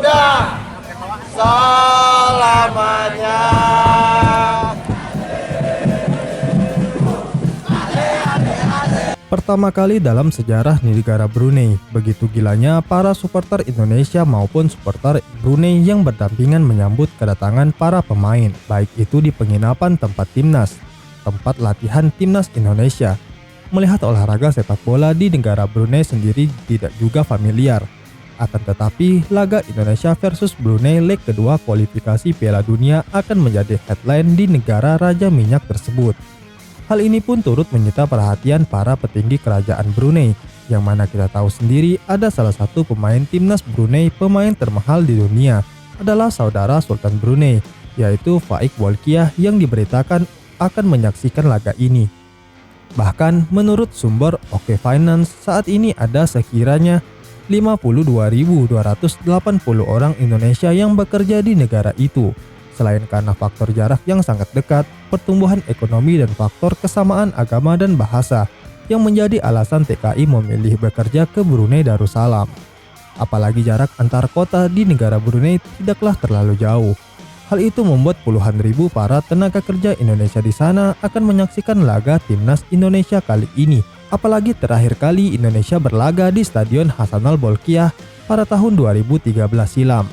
Garuda selamanya. Pertama kali dalam sejarah negara Brunei, begitu gilanya para supporter Indonesia maupun supporter Brunei yang berdampingan menyambut kedatangan para pemain, baik itu di penginapan tempat timnas, tempat latihan timnas Indonesia. Melihat olahraga sepak bola di negara Brunei sendiri tidak juga familiar. Akan tetapi, laga Indonesia versus Brunei leg kedua kualifikasi Piala Dunia akan menjadi headline di negara Raja Minyak tersebut. Hal ini pun turut menyita perhatian para petinggi kerajaan Brunei, yang mana kita tahu sendiri ada salah satu pemain timnas Brunei pemain termahal di dunia adalah saudara Sultan Brunei, yaitu Faik Bolkiah yang diberitakan akan menyaksikan laga ini. Bahkan menurut sumber OK Finance, saat ini ada sekiranya 52.280 orang Indonesia yang bekerja di negara itu. Selain karena faktor jarak yang sangat dekat, pertumbuhan ekonomi dan faktor kesamaan agama dan bahasa yang menjadi alasan TKI memilih bekerja ke Brunei Darussalam. Apalagi jarak antar kota di negara Brunei tidaklah terlalu jauh. Hal itu membuat puluhan ribu para tenaga kerja Indonesia di sana akan menyaksikan laga timnas Indonesia kali ini. Apalagi terakhir kali Indonesia berlaga di Stadion Hasanal Bolkiah pada tahun 2013 silam.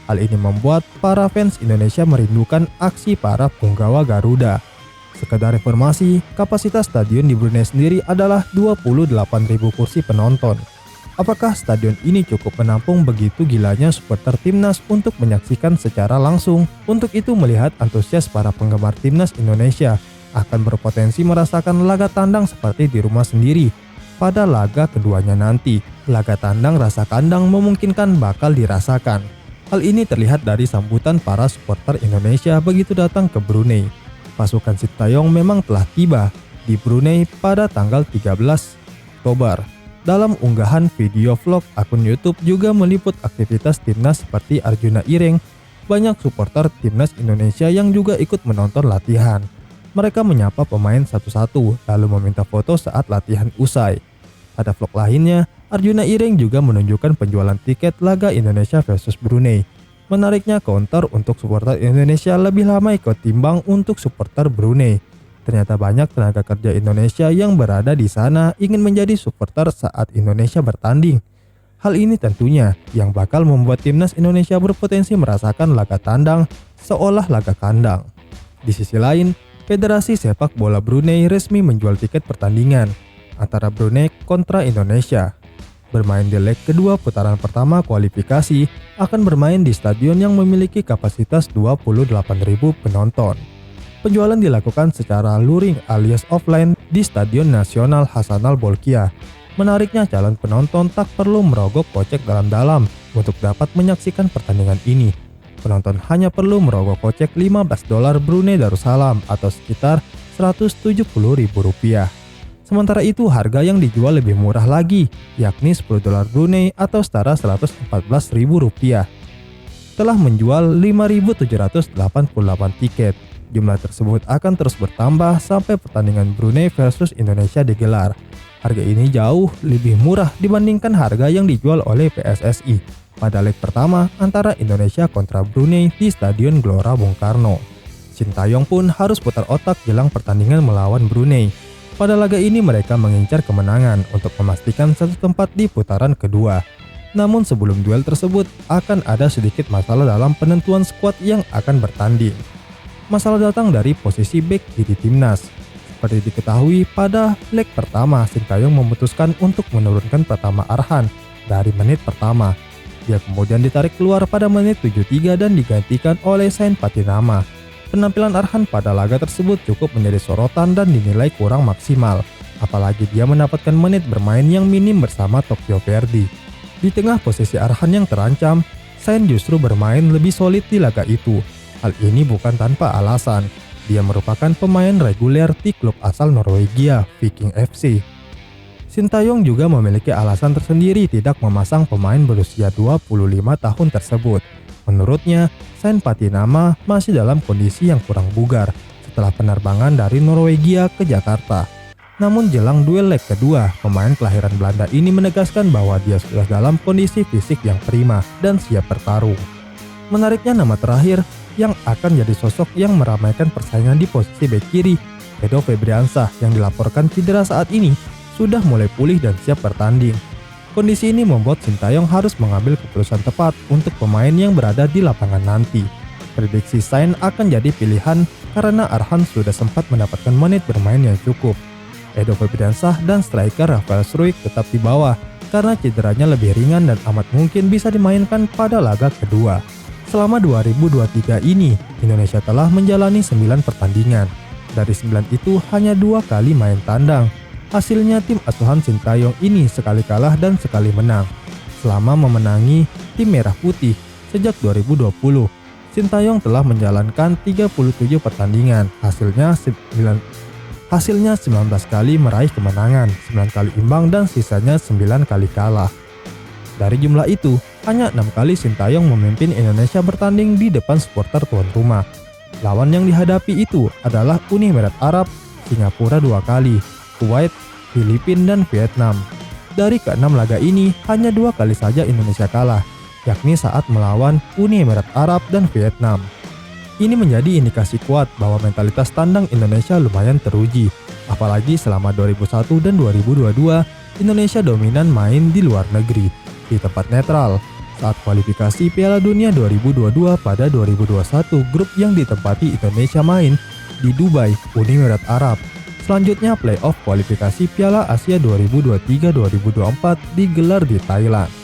Hal ini membuat para fans Indonesia merindukan aksi para punggawa Garuda. Sekedar informasi, kapasitas stadion di Brunei sendiri adalah 28.000 kursi penonton. Apakah stadion ini cukup menampung begitu gilanya supporter timnas untuk menyaksikan secara langsung? Untuk itu melihat antusias para penggemar timnas Indonesia akan berpotensi merasakan laga tandang seperti di rumah sendiri. Pada laga keduanya nanti, laga tandang rasa kandang memungkinkan bakal dirasakan. Hal ini terlihat dari sambutan para supporter Indonesia begitu datang ke Brunei. Pasukan Sintayong memang telah tiba di Brunei pada tanggal 13 Oktober. Dalam unggahan video vlog, akun YouTube juga meliput aktivitas timnas seperti Arjuna Ireng. Banyak supporter timnas Indonesia yang juga ikut menonton latihan. Mereka menyapa pemain satu-satu lalu meminta foto saat latihan usai. Pada vlog lainnya, Arjuna Ireng juga menunjukkan penjualan tiket laga Indonesia versus Brunei. Menariknya, counter untuk supporter Indonesia lebih ramai ketimbang untuk supporter Brunei. Ternyata banyak tenaga kerja Indonesia yang berada di sana ingin menjadi supporter saat Indonesia bertanding. Hal ini tentunya yang bakal membuat timnas Indonesia berpotensi merasakan laga tandang seolah laga kandang. Di sisi lain, Federasi Sepak Bola Brunei resmi menjual tiket pertandingan antara Brunei kontra Indonesia. Bermain di leg kedua putaran pertama kualifikasi akan bermain di stadion yang memiliki kapasitas 28.000 penonton. Penjualan dilakukan secara luring alias offline di Stadion Nasional Hasanal Bolkiah. Menariknya, calon penonton tak perlu merogoh kocek dalam-dalam untuk dapat menyaksikan pertandingan ini. Penonton hanya perlu merogoh kocek $15 Brunei Darussalam atau sekitar Rp170.000. Sementara itu, harga yang dijual lebih murah lagi, yakni $10 Brunei atau setara Rp114.000. Telah menjual 5.788 tiket. Jumlah tersebut akan terus bertambah sampai pertandingan Brunei versus Indonesia digelar. Harga ini jauh lebih murah dibandingkan harga yang dijual oleh PSSI pada leg pertama antara Indonesia kontra Brunei di Stadion Gelora Bung Karno. Sintayong pun harus putar otak jelang pertandingan melawan Brunei. Pada laga ini mereka mengincar kemenangan untuk memastikan satu tempat di putaran kedua. Namun sebelum duel tersebut akan ada sedikit masalah dalam penentuan skuad yang akan bertanding. Masalah datang dari posisi bek kiri timnas. Seperti diketahui, pada leg pertama Sintayong memutuskan untuk menurunkan Pratama Arhan dari menit pertama. Dia kemudian ditarik keluar pada menit 73 dan digantikan oleh Sain Patinama. Penampilan Arhan pada laga tersebut cukup menjadi sorotan dan dinilai kurang maksimal, apalagi dia mendapatkan menit bermain yang minim bersama Tokyo Verdy. Di tengah posisi Arhan yang terancam, Sain justru bermain lebih solid di laga itu. Hal ini bukan tanpa alasan, dia merupakan pemain reguler di klub asal Norwegia, Viking FC. Sintayong juga memiliki alasan tersendiri tidak memasang pemain berusia 25 tahun tersebut. Menurutnya, Sain Patinama masih dalam kondisi yang kurang bugar setelah penerbangan dari Norwegia ke Jakarta. Namun jelang duel leg kedua, pemain kelahiran Belanda ini menegaskan bahwa dia sudah dalam kondisi fisik yang prima dan siap bertarung. Menariknya nama terakhir yang akan jadi sosok yang meramaikan persaingan di posisi bek kiri, Edo Febriansah yang dilaporkan cedera saat ini sudah mulai pulih dan siap bertanding. Kondisi ini membuat Sintayong harus mengambil keputusan tepat untuk pemain yang berada di lapangan nanti. Prediksi Sain akan jadi pilihan karena Arhan sudah sempat mendapatkan menit bermain yang cukup. Edo Febriansah dan striker Rafael Struijk tetap di bawah karena cederanya lebih ringan dan amat mungkin bisa dimainkan pada laga kedua. Selama 2023 ini, Indonesia telah menjalani 9 pertandingan. Dari 9 itu hanya 2 kali main tandang. Hasilnya tim asuhan Sintayong ini sekali kalah dan sekali menang. Selama memenangi tim Merah Putih sejak 2020, Sintayong telah menjalankan 37 pertandingan. Hasilnya 19 kali meraih kemenangan, 9 kali imbang dan sisanya 9 kali kalah. Dari jumlah itu, hanya 6 kali Sintayong memimpin Indonesia bertanding di depan supporter tuan rumah. Lawan yang dihadapi itu adalah Uni Emirat Arab, Singapura 2 kali, Kuwait, Filipina dan Vietnam. Dari ke-6 laga ini, hanya 2 kali saja Indonesia kalah, yakni saat melawan Uni Emirat Arab dan Vietnam. Ini menjadi indikasi kuat bahwa mentalitas tandang Indonesia lumayan teruji, apalagi selama 2001 dan 2022 Indonesia dominan main di luar negeri, di tempat netral. Saat kualifikasi Piala Dunia 2022 pada 2021, grup yang ditempati Indonesia main di Dubai, Uni Emirat Arab. Selanjutnya playoff kualifikasi Piala Asia 2023-2024 digelar di Thailand.